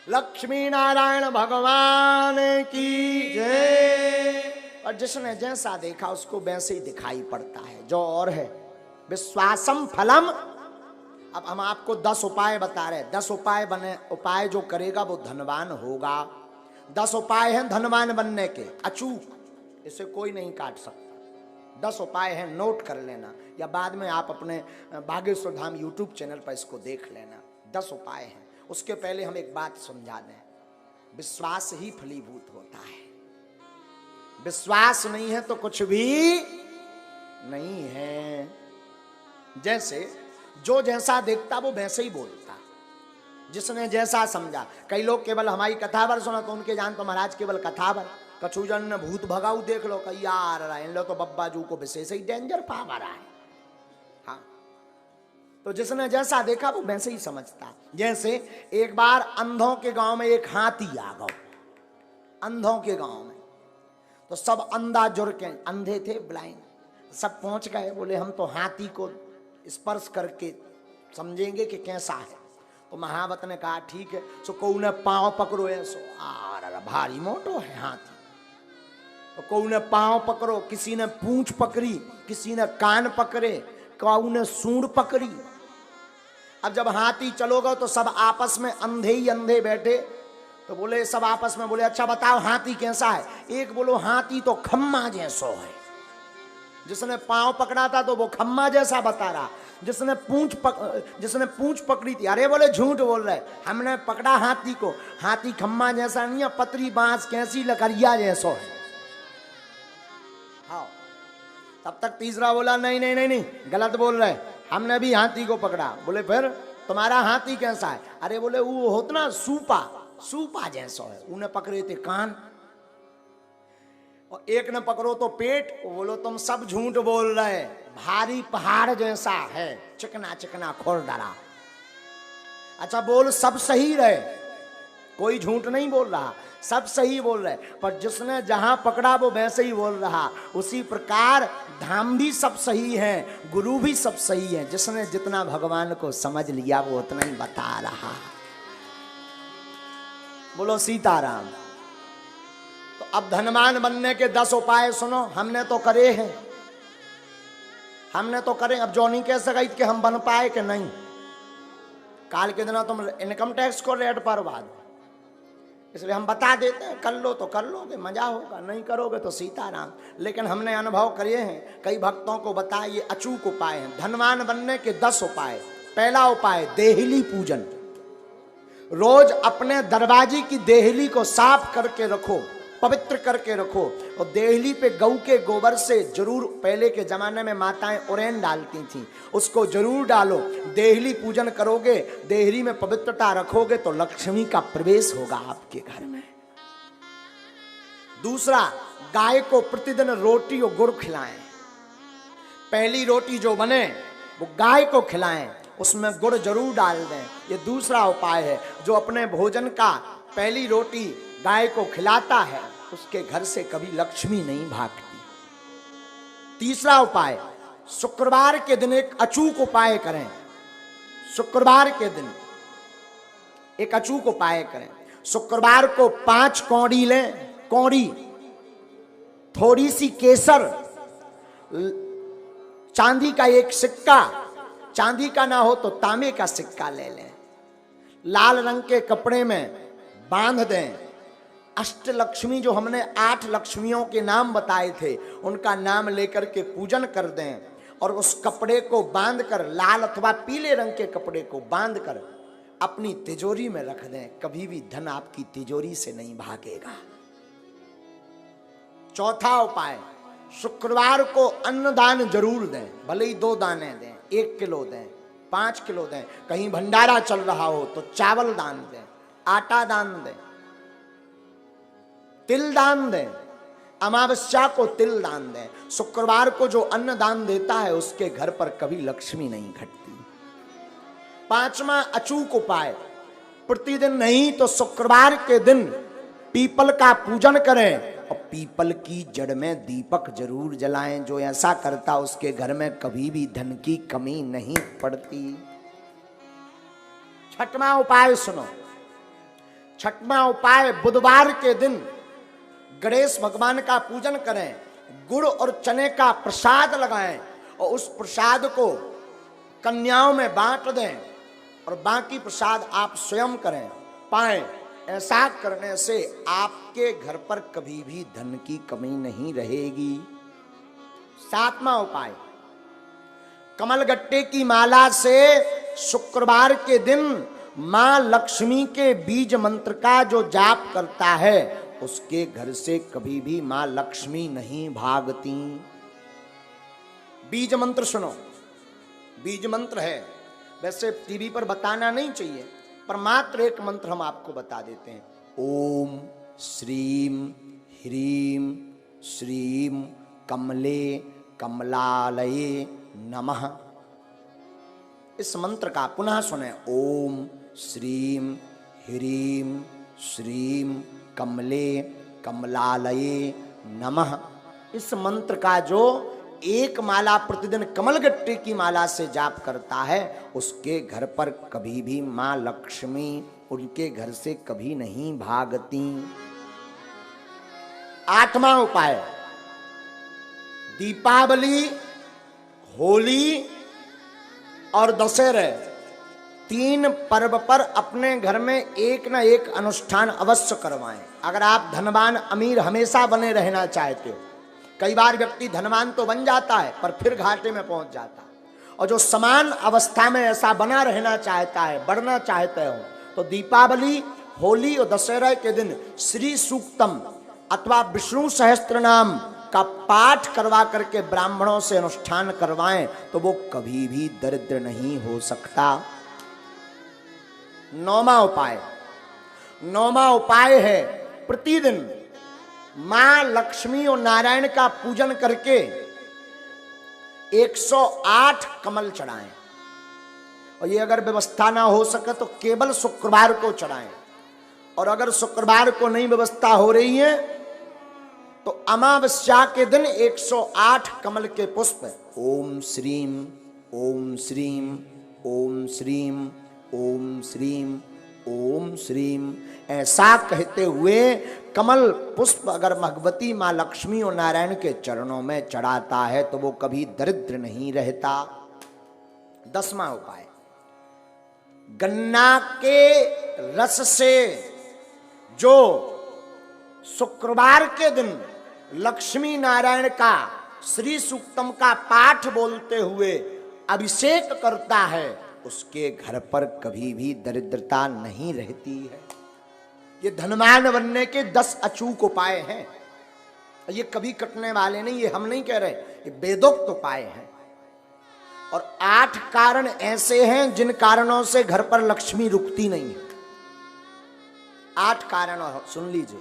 लक्ष्मी नारायण भगवान की जय। और जिसने जैसा देखा उसको वैसे ही दिखाई पड़ता है, जो और है विश्वासम फलम। अब हम आपको 10 उपाय बता रहे हैं, 10 उपाय बने, उपाय जो करेगा वो धनवान होगा। 10 उपाय हैं धनवान बनने के, अचूक, इसे कोई नहीं काट सकता। 10 उपाय हैं, नोट कर लेना, या बाद में आप अपने बागेश्वर धाम यूट्यूब चैनल पर इसको देख लेना। 10 उपाय हैं। उसके पहले हम एक बात समझा दें, विश्वास ही फलीभूत होता है। विश्वास नहीं है तो कुछ भी नहीं है। जैसे जो जैसा देखता वो वैसे ही बोलता, जिसने जैसा समझा। कई लोग केवल हमारी कथावर सुना तो उनके जान तो महाराज केवल कथावर, कछुजन ने भूत भगाऊ देख लो, कही यार इन लो तो बब्बा जू को विशेष ही डेंजर पावर है। हाँ, तो जिसने जैसा देखा वो वैसे ही समझता। जैसे एक बार अंधों के गांव में एक हाथी आ गया, अंधों के गांव में, तो सब अंधा जुड़ के, अंधे थे ब्लाइंड, सब पहुंच गए, बोले हम तो हाथी को स्पर्श करके समझेंगे कि कैसा है। तो महावत ने कहा ठीक है। सो कोई ने पांव पकड़ो, ऐसो भारी मोटो है हाथी, तो कोई ने पांव पकड़ो, किसी ने पूंछ पकड़ी, किसी ने कान पकड़े, कोई ने सूंड पकड़ी। अब जब हाथी चलोगे तो सब आपस में अंधे ही अंधे बैठे, तो बोले सब आपस में बोले अच्छा बताओ हाथी कैसा है। एक बोलो हाथी तो खम्मा जैसो है। जिसने पांव पकड़ा था तो वो खम्मा जैसा बता रहा, जिसने पूंछ पकड़ी थी, अरे बोले झूठ बोल रहे, हमने पकड़ा हाथी को, हाथी खम्मा जैसा नहीं है, पतरी बांस कैसी लकड़िया जैसो है। हाँ, तब तक तीसरा बोला नहीं नहीं नहीं नहीं गलत बोल रहे, हमने भी हाथी को पकड़ा। बोले फिर तुम्हारा हाथी कैसा है। अरे बोले वो होता ना सूपा जैसो है। उन्हें पकड़े थे कान, और एक ने पकड़ो तो पेट। वो बोलो तुम सब झूठ बोल रहे, भारी पहाड़ जैसा है, चिकना चिकना खोल डाला। अच्छा बोल सब सही रहे, कोई झूठ नहीं बोल रहा, सब सही बोल रहे, पर जिसने जहां पकड़ा वो वैसे ही बोल रहा। उसी प्रकार धाम भी सब सही है, गुरु भी सब सही है, जिसने जितना भगवान को समझ लिया वो उतना ही बता रहा। बोलो सीताराम। तो अब धनवान बनने के 10 उपाय सुनो, हमने तो करे हैं, हमने तो करे। अब जो नहीं कह सका कि हम बन पाए कि नहीं। काल के दिन तुम इनकम टैक्स को रेट पर बाद, इसलिए हम बता देते हैं, कर लो तो कर लोगे, मजा होगा, नहीं करोगे तो सीताराम। लेकिन हमने अनुभव करे हैं, कई भक्तों को बताए, ये अचूक उपाय हैं धनवान बनने के 10 उपाय। पहला उपाय देहली पूजन। रोज अपने दरवाजे की देहली को साफ करके रखो, पवित्र करके रखो, और देहली पे गऊ के गोबर से जरूर, पहले के जमाने में माताएं उरेन डालती थी, उसको जरूर डालो। देहली पूजन करोगे, देहली में पवित्रता रखोगे तो लक्ष्मी का प्रवेश होगा आपके घर में। दूसरा, गाय को प्रतिदिन रोटी और गुड़ खिलाएं। पहली रोटी जो बने वो गाय को खिलाएं, उसमें गुड़ जरूर डाल दें। ये दूसरा उपाय है। जो अपने भोजन का पहली रोटी गाय को खिलाता है उसके घर से कभी लक्ष्मी नहीं भागती। तीसरा उपाय, शुक्रवार के दिन एक अचूक उपाय करें। शुक्रवार के दिन एक अचूक उपाय करें। शुक्रवार को 5 कौड़ी लें, कौड़ी, थोड़ी सी केसर, चांदी का एक सिक्का, चांदी का ना हो तो तांबे का सिक्का ले लें, लाल रंग के कपड़े में बांध दें। अष्टलक्ष्मी जो हमने 8 लक्ष्मियों के नाम बताए थे उनका नाम लेकर के पूजन कर दें, और उस कपड़े को बांधकर, लाल अथवा पीले रंग के कपड़े को बांधकर अपनी तिजोरी में रख दें। कभी भी धन आपकी तिजोरी से नहीं भागेगा। चौथा उपाय, शुक्रवार को अन्नदान जरूर दें, भले ही 2 दाने दें, 1 किलो दें, 5 किलो दें। कहीं भंडारा चल रहा हो तो चावल दान दें, आटा दान दें, तिल दान दें, अमावस्या को तिल दान दें। शुक्रवार को जो अन्न दान देता है उसके घर पर कभी लक्ष्मी नहीं घटती। 5वां अचूक उपाय, प्रतिदिन नहीं तो शुक्रवार के दिन पीपल का पूजन करें, और पीपल की जड़ में दीपक जरूर जलाएं। जो ऐसा करता उसके घर में कभी भी धन की कमी नहीं पड़ती। 6वां उपाय सुनो, छठवां उपाय, बुधवार के दिन गणेश भगवान का पूजन करें, गुड़ और चने का प्रसाद लगाएं और उस प्रसाद को कन्याओं में बांट दें और बाकी प्रसाद आप स्वयं करें पाएं। ऐसा करने से आपके घर पर कभी भी धन की कमी नहीं रहेगी। सातवां उपाय, कमलगट्टे की माला से शुक्रवार के दिन मां लक्ष्मी के बीज मंत्र का जो जाप करता है उसके घर से कभी भी मां लक्ष्मी नहीं भागती। बीज मंत्र सुनो, बीज मंत्र है, वैसे टीवी पर बताना नहीं चाहिए, पर मात्र एक मंत्र हम आपको बता देते हैं। ओम श्रीम ह्रीम श्रीम कमले कमलालये नमः। इस मंत्र का पुनः सुने। ओम श्रीम ह्रीम श्रीम कमले कमलालये नमः। इस मंत्र का जो एक माला प्रतिदिन कमलगट्टे की माला से जाप करता है उसके घर पर कभी भी मां लक्ष्मी उनके घर से कभी नहीं भागती। आठवां उपाय, दीपावली, होली और दशहरे, तीन पर्व पर अपने घर में एक ना एक अनुष्ठान अवश्य करवाएं। अगर आप धनवान अमीर हमेशा बने रहना चाहते हो, कई बार व्यक्ति धनवान तो बन जाता है पर फिर घाटे में पहुंच जाता है, और जो समान अवस्था में ऐसा बना रहना चाहता है, बढ़ना चाहते हो, तो दीपावली, होली और दशहरा के दिन श्री सूक्तम अथवा विष्णु सहस्त्र नाम का पाठ करवा करके ब्राह्मणों से अनुष्ठान करवाएं तो वो कभी भी दरिद्र नहीं हो सकता। नौवां उपाय है प्रतिदिन मां लक्ष्मी और नारायण का पूजन करके 108 कमल चढ़ाएं, और ये अगर व्यवस्था ना हो सके तो केवल शुक्रवार को चढ़ाएं, और अगर शुक्रवार को नहीं व्यवस्था हो रही है तो अमावस्या के दिन 108 कमल के पुष्प ओम श्रीम ओम श्रीम ओम श्रीम ओम श्रीम ओम श्रीम ऐसा कहते हुए कमल पुष्प अगर भगवती मां लक्ष्मी और नारायण के चरणों में चढ़ाता है तो वो कभी दरिद्र नहीं रहता। 10वां उपाय, गन्ना के रस से जो शुक्रवार के दिन लक्ष्मी नारायण का श्री सूक्तम का पाठ बोलते हुए अभिषेक करता है उसके घर पर कभी भी दरिद्रता नहीं रहती है। ये धनवान बनने के 10 अचूक उपाय हैं, ये कभी कटने वाले नहीं, ये हम नहीं कह रहे, ये वेदोक्त उपाय हैं। और 8 कारण ऐसे हैं जिन कारणों से घर पर लक्ष्मी रुकती नहीं है। 8 कारण सुन लीजिए,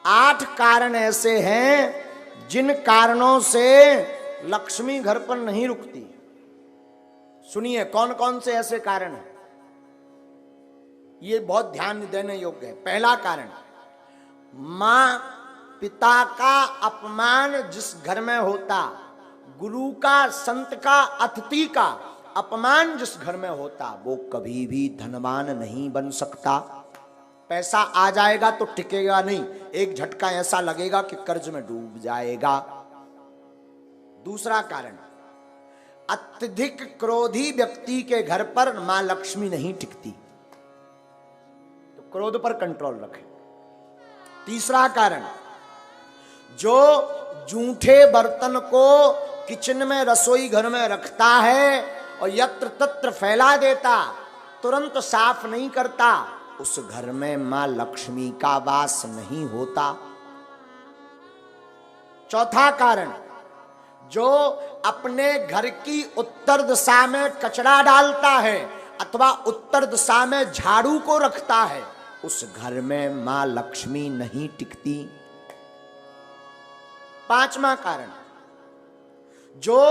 8 कारण ऐसे हैं जिन कारणों से लक्ष्मी घर पर नहीं रुकती। सुनिए कौन कौन से ऐसे कारण हैं, ये बहुत ध्यान देने योग्य है। पहला कारण, मां पिता का अपमान जिस घर में होता, गुरु का, संत का, अतिथि का अपमान जिस घर में होता, वो कभी भी धनवान नहीं बन सकता। पैसा आ जाएगा तो टिकेगा नहीं, एक झटका ऐसा लगेगा कि कर्ज में डूब जाएगा। दूसरा कारण, अत्यधिक क्रोधी व्यक्ति के घर पर मां लक्ष्मी नहीं टिकती, तो क्रोध पर कंट्रोल रखें। तीसरा कारण, जो जूठे बर्तन को किचन में, रसोई घर में रखता है और यत्र तत्र फैला देता, तुरंत साफ नहीं करता, उस घर में मां लक्ष्मी का वास नहीं होता। चौथा कारण, जो अपने घर की उत्तर दिशा में कचरा डालता है अथवा उत्तर दिशा में झाड़ू को रखता है, उस घर में मां लक्ष्मी नहीं टिकती। पांचवा कारण, जो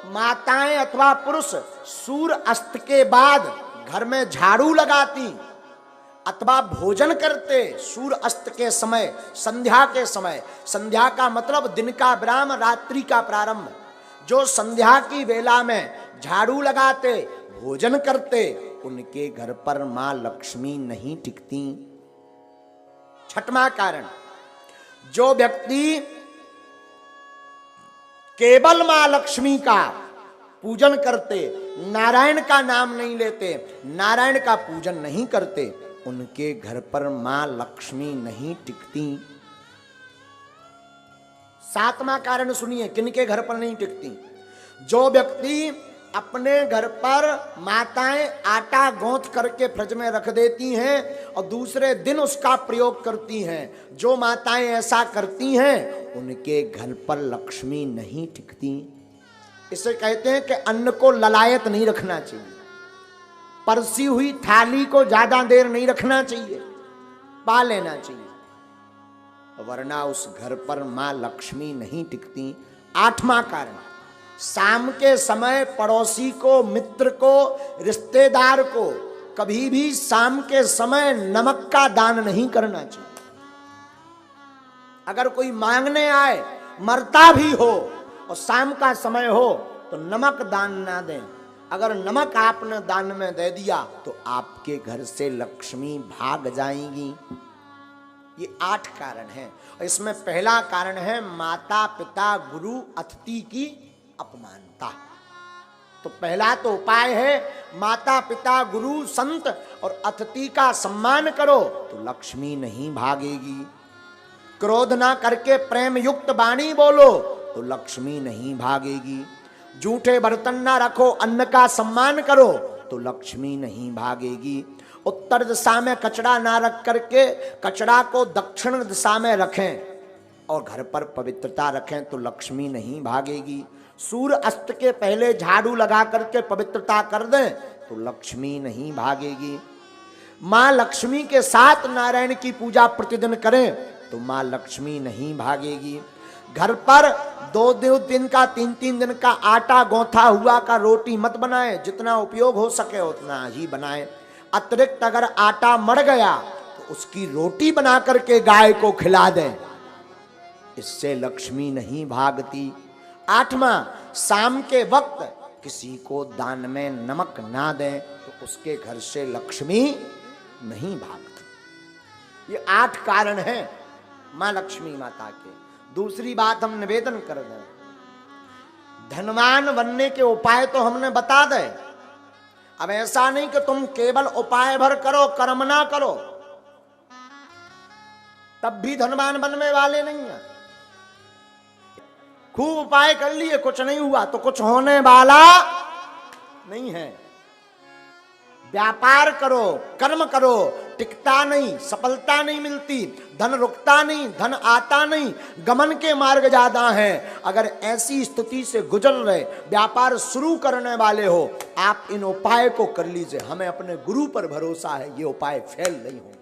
माताएं अथवा पुरुष सूर्य अस्त के बाद घर में झाड़ू लगाती अथवा भोजन करते सूर्य अस्त के समय, संध्या के समय, संध्या का मतलब दिन का विराम, रात्रि का प्रारंभ, जो संध्या की वेला में झाड़ू लगाते, भोजन करते, उनके घर पर मां लक्ष्मी नहीं टिकती। छठवां कारण, जो व्यक्ति केवल मां लक्ष्मी का पूजन करते, नारायण का नाम नहीं लेते, नारायण का पूजन नहीं करते, उनके घर पर मां लक्ष्मी नहीं टिकती। सातवां कारण सुनिए, किनके घर पर नहीं टिकती? जो व्यक्ति अपने घर पर माताएं आटा गौंथ करके फ्रिज में रख देती हैं और दूसरे दिन उसका प्रयोग करती हैं, जो माताएं ऐसा करती हैं उनके घर पर लक्ष्मी नहीं टिकती। इसे कहते हैं कि अन्न को ललायत नहीं रखना चाहिए, परसी हुई थाली को ज्यादा देर नहीं रखना चाहिए, पा लेना चाहिए, वरना उस घर पर मां लक्ष्मी नहीं टिकती। आठवां कारण, शाम के समय पड़ोसी को, मित्र को, रिश्तेदार को कभी भी शाम के समय नमक का दान नहीं करना चाहिए। अगर कोई मांगने आए, मरता भी हो और शाम का समय हो तो नमक दान ना दें। अगर नमक आपने दान में दे दिया तो आपके घर से लक्ष्मी भाग जाएंगी। ये 8 कारण हैं। इसमें पहला कारण है माता पिता गुरु अतिथि की अपमानता। तो पहला तो उपाय है माता पिता गुरु संत और अतिथि का सम्मान करो तो लक्ष्मी नहीं भागेगी। क्रोध ना करके प्रेम युक्त वाणी बोलो तो लक्ष्मी नहीं भागेगी। झूठे बर्तन ना रखो, अन्न का सम्मान करो तो लक्ष्मी नहीं भागेगी। उत्तर दिशा में कचरा ना रख करके कचरा को दक्षिण दिशा में रखें और घर पर पवित्रता रखें तो लक्ष्मी नहीं भागेगी। सूर्य अस्त के पहले झाड़ू लगा करके पवित्रता कर दें तो लक्ष्मी नहीं भागेगी। मां लक्ष्मी के साथ नारायण की पूजा प्रतिदिन करें तो मां लक्ष्मी नहीं भागेगी। घर पर 2-2 दिन का 3-3 दिन का आटा गौथा हुआ का रोटी मत बनाएं, जितना उपयोग हो सके उतना ही बनाएं। अतिरिक्त अगर आटा मर गया तो उसकी रोटी बना करके गाय को खिला दें, इससे लक्ष्मी नहीं भागती। 8वां, शाम के वक्त किसी को दान में नमक ना दें तो उसके घर से लक्ष्मी नहीं भागती। ये 8 कारण हैं मां लक्ष्मी माता के। दूसरी बात हम निवेदन कर दें, धनवान बनने के उपाय तो हमने बता दे। अब ऐसा नहीं कि तुम केवल उपाय भर करो, कर्म ना करो, तब भी धनवान बनने वाले नहीं है। खूब उपाय कर लिए, कुछ नहीं हुआ तो कुछ होने वाला नहीं है। व्यापार करो, कर्म करो, टिकता नहीं, सफलता नहीं मिलती, धन रुकता नहीं, धन आता नहीं, गमन के मार्ग ज्यादा हैं। अगर ऐसी स्थिति से गुजर रहे, व्यापार शुरू करने वाले हो, आप इन उपाय को कर लीजिए। हमें अपने गुरु पर भरोसा है, ये उपाय फेल नहीं होंगे।